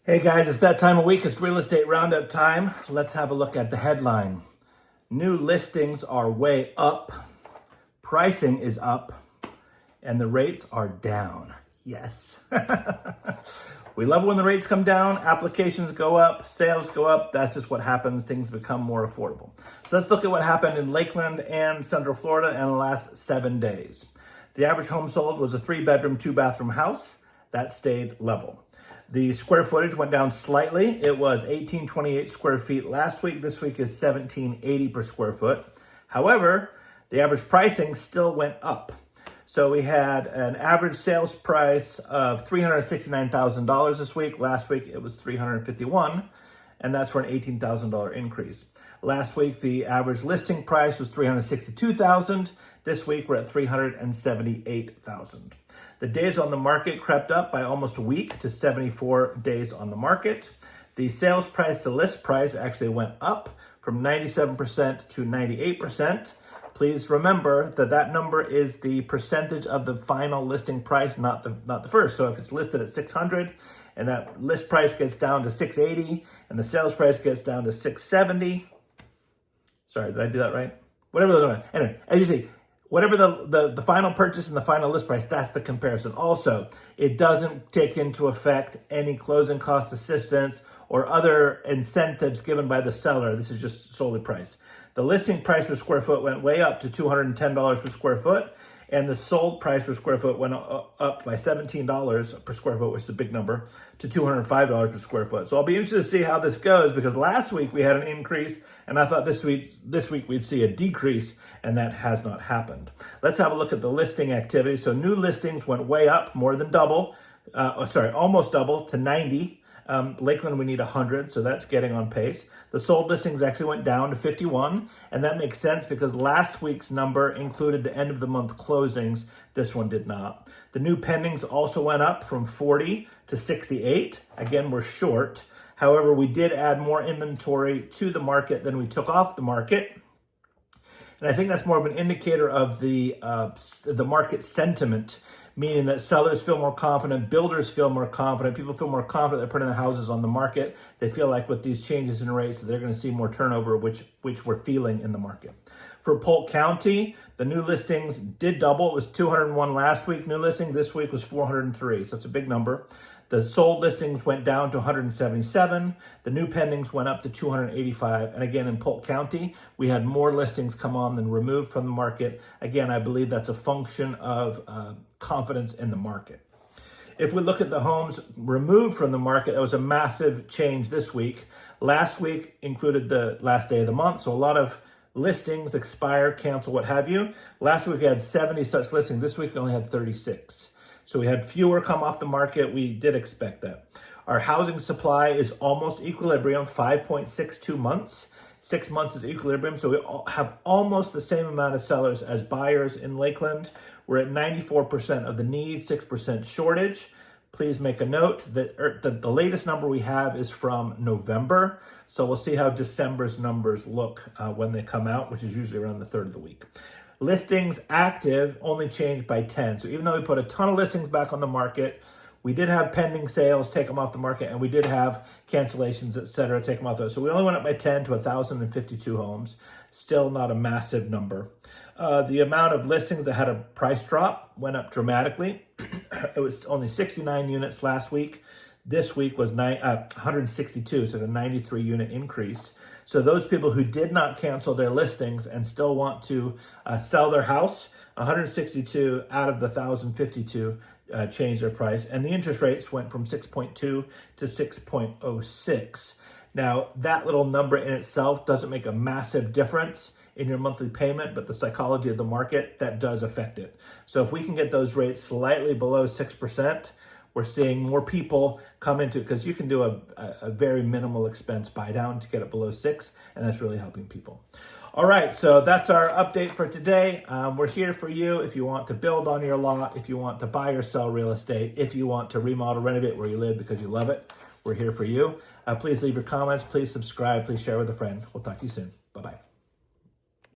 Hey guys, it's that time of week. It's real estate roundup time. Let's have a look at the headline. New listings are way up, pricing is up, and the rates are down. Yes. We love when the rates come down, applications go up, sales go up. That's just what happens. Things become more affordable. So let's look at what happened in Lakeland and Central Florida in the last 7 days. The average home sold was a 3-bedroom, 2-bathroom house. That stayed level. The square footage went down slightly. It was 1828 square feet last week. This week is 1780 per square foot. However, the average pricing still went up. So we had an average sales price of $369,000 this week. Last week it was $351,000, and that's for an $18,000 increase. Last week the average listing price was $362,000. This week we're at $378,000. The days on the market crept up by almost a week to 74 days on the market. The sales price to list price actually went up from 97% to 98%. Please remember that that number is the percentage of the final listing price, not the first. So if it's listed at 600 and that list price gets down to 680 and the sales price gets down to 670. Sorry, did I do that right? Whatever they're doing. Anyway, as you see, whatever the final purchase and the final list price, that's the comparison. Also, it doesn't take into effect any closing cost assistance or other incentives given by the seller. This is just solely price. The listing price per square foot went way up to $210 per square foot, and the sold price per square foot went up by $17 per square foot, which is a big number, to $205 per square foot. So I'll be interested to see how this goes, because last week we had an increase, and I thought this week we'd see a decrease, and that has not happened. Let's have a look at the listing activity. So new listings went way up, more than double, almost double to 90. Lakeland, we need 100, so that's getting on pace. The sold listings actually went down to 51, and that makes sense because last week's number included the end of the month closings. This one did not. The new pendings also went up from 40 to 68. Again, we're short. However, we did add more inventory to the market than we took off the market. And I think that's more of an indicator of the market sentiment, meaning that sellers feel more confident, builders feel more confident, people feel more confident they're putting their houses on the market. They feel like with these changes in rates that they're going to see more turnover, which we're feeling in the market. For Polk County, the new listings did double. It was 201 last week, new listing. This week was 403, so it's a big number. The sold listings went down to 177. The new pendings went up to 285. And again, in Polk County, we had more listings come on than removed from the market. Again, I believe that's a function of confidence in the market. If we look at the homes removed from the market, it was a massive change this week. Last week included the last day of the month, so a lot of listings expire, cancel, what have you. Last week we had 70 such listings. This week we only had 36. So we had fewer come off the market. We did expect that. Our housing supply is almost equilibrium, 5.62 months. 6 months is equilibrium. So we have almost the same amount of sellers as buyers in Lakeland. We're at 94% of the need, 6% shortage. Please make a note that the latest number we have is from November. So we'll see how December's numbers look when they come out, which is usually around the third of the week. Listings active only changed by 10. So even though we put a ton of listings back on the market, we did have pending sales, take them off the market, and we did have cancellations, et cetera, take them off those. So we only went up by 10 to 1,052 homes. Still not a massive number. The amount of listings that had a price drop went up dramatically. It was only 69 units last week. This week was 162, so a 93 unit increase. So those people who did not cancel their listings and still want to sell their house, 162 out of the 1,052 changed their price. And the interest rates went from 6.2 to 6.06. Now, that little number in itself doesn't make a massive difference in your monthly payment, but the psychology of the market, that does affect it. So if we can get those rates slightly below 6%, we're seeing more people come into, because you can do a very minimal expense buy down to get it below 6, and that's really helping people. All right, so that's our update for today. We're here for you if you want to build on your lot, if you want to buy or sell real estate, if you want to remodel, renovate where you live because you love it. We're here for you. Please leave your comments, please subscribe, please share with a friend. We'll talk to you soon.